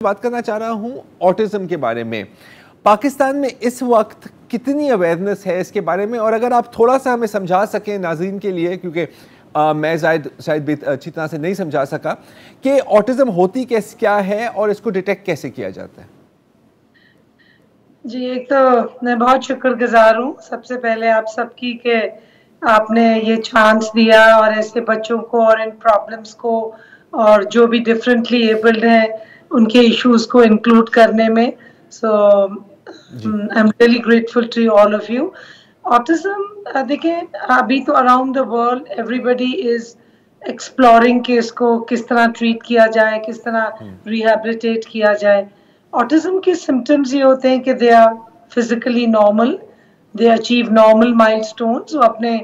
बात करना चाह रहा हूं ऑटिज्म के बारे में। पाकिस्तान में इस वक्त कितनी अवेयरनेस है इसके बारे में, और अगर आप थोड़ा सा हमें समझा सकें नाज़रीन के लिए, क्योंकि मैं शायद भी अच्छी तरह से नहीं समझा सका कि ऑटिज्म होती क्या है और इसको डिटेक्ट कैसे किया जाता है। जी, एक तो मैं बहुत शुक्रगुज़ार हूँ सबसे पहले आप सबकी कि आपने ये चांस दिया और ऐसे बच्चों को और इन प्रॉब्लम्स को और जो भी डिफरेंटली एबल्ड हैं उनके इश्यूज़ को इंक्लूड करने में। So I am really grateful to all of you. Autism देखिए, अभी तो around the world everybody is exploring कि इसको किस तरह ट्रीट किया जाए, किस तरह रिहैबिलिटेट किया जाए। ऑटिज्म के सिम्टम्स ये होते हैं कि they are physically normal, they achieve normal milestones, वो अपने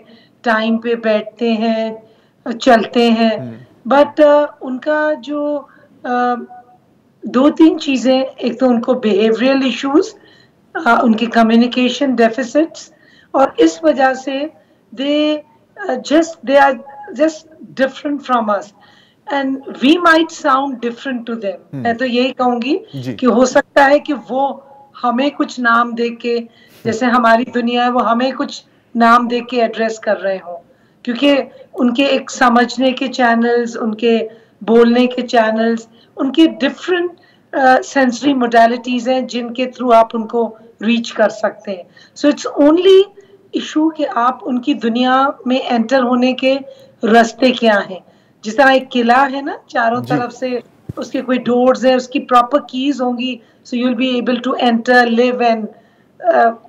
टाइम पे बैठते हैं, चलते हैं, बट उनका जो दो तीन चीज़ें, एक तो उनको बिहेवियरल इश्यूज, उनके कम्युनिकेशन डेफिसिट्स, और इस वजह से they are just different from us and we might sound different to them. मैं तो यही कहूंगी कि हो सकता है कि वो हमें कुछ नाम दे के, जैसे हमारी दुनिया है वो हमें कुछ नाम दे के एड्रेस कर रहे हो, क्योंकि उनके एक समझने के चैनल्स, उनके बोलने के चैनल्स, उनके डिफरेंट सेंसरी मोडालिटीज हैं जिनके थ्रू आप उनको रीच कर सकते हैं। सो इट्स ओनली इशू कि आप उनकी दुनिया में एंटर होने के रास्ते क्या हैं। जिस तरह एक किला है ना, चारों तरफ से उसके कोई डोर्स है, उसकी प्रॉपर कीज होंगी, so you will be able to enter, live and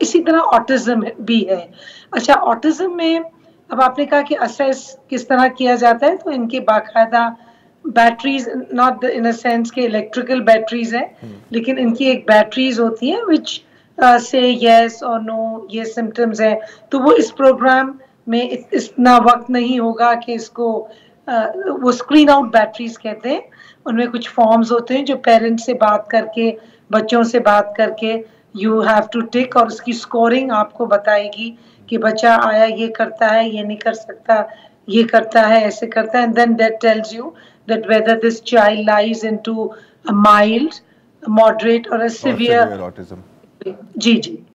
इसी तरह ऑटिज्म भी है। अच्छा, ऑटिज्म में अब आपने कहा कि असेस किस तरह किया जाता है, तो इनके बाकायदा batteries, not in a sense के इलेक्ट्रिकल बैटरीज है, लेकिन इनकी एक बैटरीज होती है विच से यस और नो ये सिम्टम्स है। तो वो इस प्रोग्राम में इतना वक्त नहीं होगा कि इसको वो स्क्रीन आउट बैटरीज कहते हैं। उनमें कुछ फॉर्म्स होते हैं जो पेरेंट्स से बात करके, बच्चों से बात करके यू हैव टू टिक, और उसकी स्कोरिंग आपको बताएगी कि बच्चा आया ये करता है, ये नहीं कर सकता, ये करता है, ऐसे करता है, and then that tells you that whether this child lies into a mild, moderate और a severe autism. Ji ji.